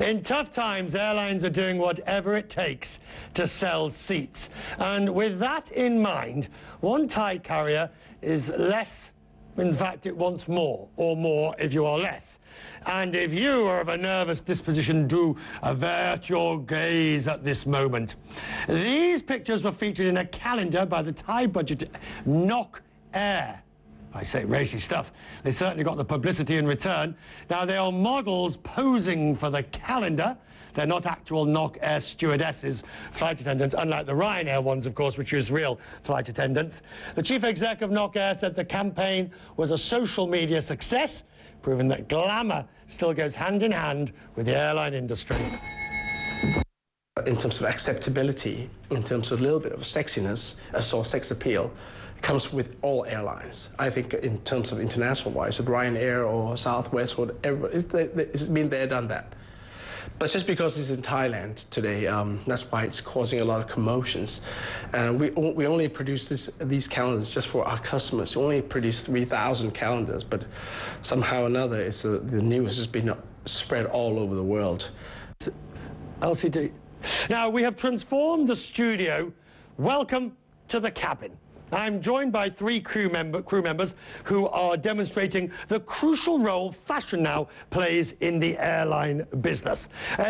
In tough times, airlines are doing whatever it takes to sell seats. And with that in mind, one Thai carrier is less, in fact, it wants more, or more if you are less. And if you are of a nervous disposition, do avert your gaze at this moment. These pictures were featured in a calendar by the Thai budget Nok Air. I say racy stuff. They certainly got the publicity in return. Now, they are models posing for the calendar. They're not actual Nok Air stewardesses, flight attendants, unlike the Ryanair ones, of course, which use real flight attendants. The chief exec of Nok Air said the campaign was a social media success, proving that glamour still goes hand in hand with the airline industry. In terms of acceptability, in terms of a little bit of sexiness, or sex appeal, comes with all airlines. I think in terms of international-wise, at Ryanair or Southwest or everybody, it's been there, done that. But just because it's in Thailand today, that's why it's causing a lot of commotions. And we only produce these calendars just for our customers. We only produce 3,000 calendars, but somehow or another, the news has been spread all over the world. LCD. Now, we have transformed the studio. Welcome to the cabin. I'm joined by three crew members who are demonstrating the crucial role fashion now plays in the airline business.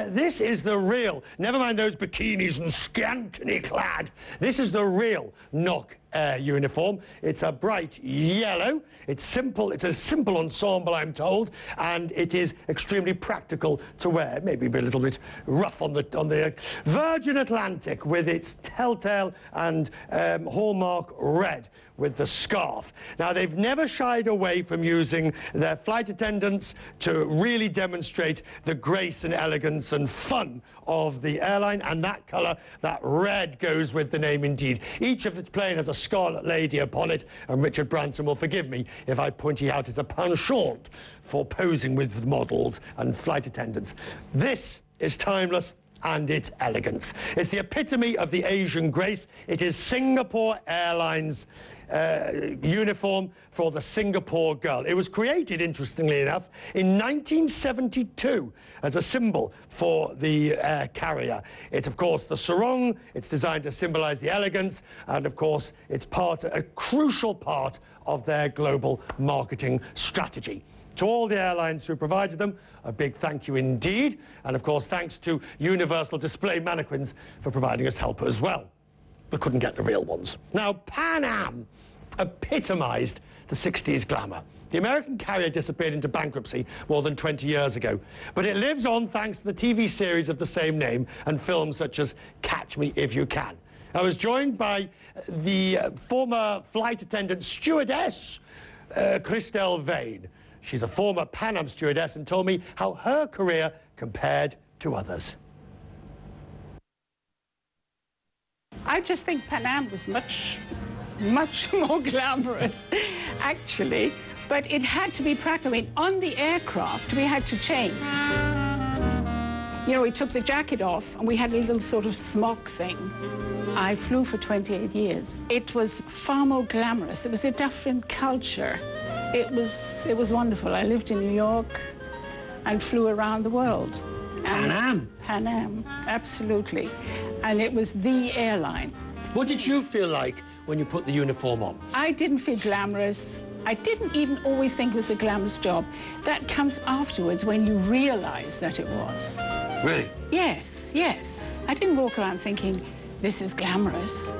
This is the real, never mind those bikinis and scantily clad, this is the real Nok Air uniform. It's a bright yellow, it's simple, it's a simple ensemble, I'm told, and it is extremely practical to wear, maybe a little bit rough on the Virgin Atlantic with its telltale and hallmark red with the scarf. Now, they've never shied away from using their flight attendants to really demonstrate the grace and elegance and fun of the airline, and that colour, that red, goes with the name indeed. Each of its plane has a scarlet lady upon it, and Richard Branson will forgive me if I point it out as a penchant for posing with models and flight attendants. This is timeless, and its elegance. It's the epitome of the Asian grace. It is Singapore Airlines uniform for the Singapore girl. It was created, interestingly enough, in 1972 as a symbol for the carrier. It's, of course, the sarong. It's designed to symbolize the elegance, and, of course, it's a crucial part of their global marketing strategy. To all the airlines who provided them, a big thank you indeed. And, of course, thanks to Universal Display Mannequins for providing us help as well. We couldn't get the real ones. Now, Pan Am epitomized the 60s glamour. The American carrier disappeared into bankruptcy more than 20 years ago, but it lives on thanks to the TV series of the same name and films such as Catch Me If You Can. I was joined by the former flight attendant stewardess, Christel Vane. She's a former Pan Am stewardess and told me how her career compared to others. I just think Pan Am was much more glamorous, actually. But it had to be practical. I mean, on the aircraft, we had to change. You know, we took the jacket off, and we had a little sort of smock thing. I flew for 28 years. It was far more glamorous. It was a different culture. It was wonderful. I lived in New York and flew around the world. Pan Am? Pan Am, absolutely. And it was the airline. What did you feel like when you put the uniform on? I didn't feel glamorous. I didn't even always think it was a glamorous job. That comes afterwards when you realise that it was. Really? Yes, yes. I didn't walk around thinking, this is glamorous.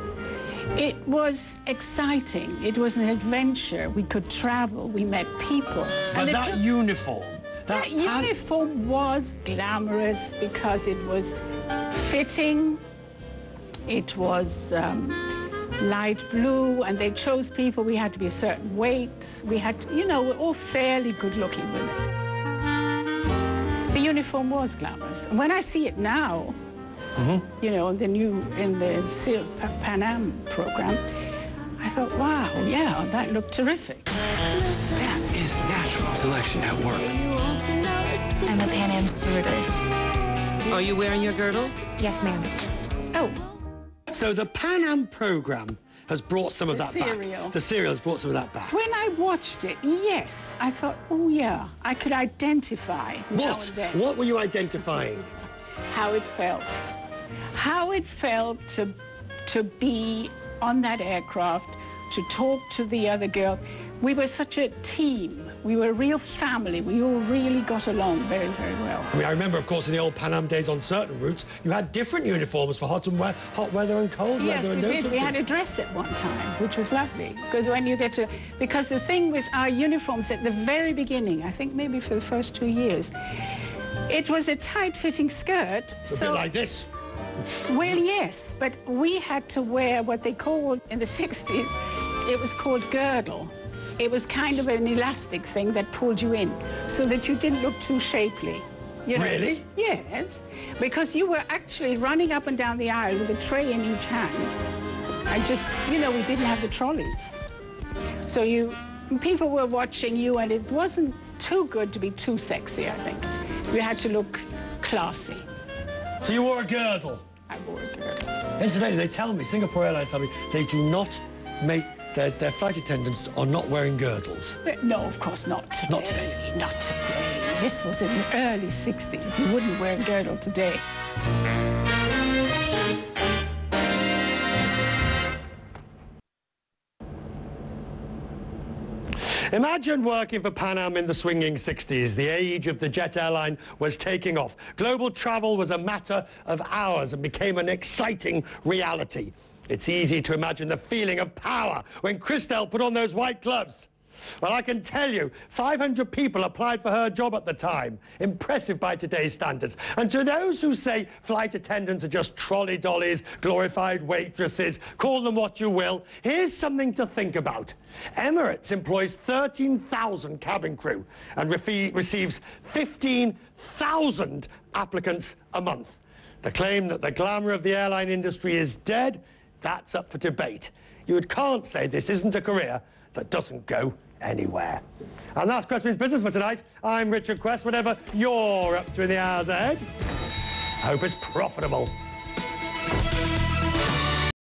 It was exciting. It was an adventure. We could travel. We met people. But that uniform... That uniform was glamorous because it was fitting. It was light blue, and they chose people. We had to be a certain weight. We had to, you know, we're all fairly good-looking women. The uniform was glamorous. And when I see it now, you know, in the Pan Am program, I thought, wow, yeah, that looked terrific. That is natural selection at work. I'm a Pan Am stewardess. Are you wearing your girdle? Yes, ma'am. Oh. So the Pan Am program has brought some of that back. The serial has brought some of that back. When I watched it, yes, I thought, oh yeah, I could identify. What? What were you identifying? How it felt. How it felt to be on that aircraft, to talk to the other girl. We were such a team. We were a real family. We all really got along very, very well. I mean, I remember, of course, in the old Pan Am days on certain routes, you had different uniforms for hot weather and cold weather. Yes, we did. We had a dress at one time, which was lovely. Because when you get to... Because the thing with our uniforms at the very beginning, I think maybe for the first 2 years, it was a tight-fitting skirt. A bit like this. Well, yes, but we had to wear what they called, in the 60s, it was called girdle. It was kind of an elastic thing that pulled you in, so that you didn't look too shapely. You know? Really? Yes, because you were actually running up and down the aisle with a tray in each hand. And just, you know, we didn't have the trolleys. So people were watching you, and it wasn't too good to be too sexy, I think. You had to look classy. So you wore a girdle? I wore a girdle. Incidentally, they tell me, Singapore Airlines tell me, they do not make... Their flight attendants are not wearing girdles. No, of course not today. Not today. Not today. This was in the early 60s. You wouldn't wear a girdle today. Imagine working for Pan Am in the swinging 60s. The age of the jet airline was taking off. Global travel was a matter of hours and became an exciting reality. It's easy to imagine the feeling of power when Christel put on those white gloves. Well, I can tell you, 500 people applied for her job at the time. Impressive by today's standards. And to those who say flight attendants are just trolley dollies, glorified waitresses, call them what you will, here's something to think about. Emirates employs 13,000 cabin crew and receives 15,000 applicants a month. The claim that the glamour of the airline industry is dead, that's up for debate. You can't say this isn't a career that doesn't go anywhere. And that's Quest Means Business for tonight. I'm Richard Quest. Whatever you're up to in the hours ahead, I hope it's profitable.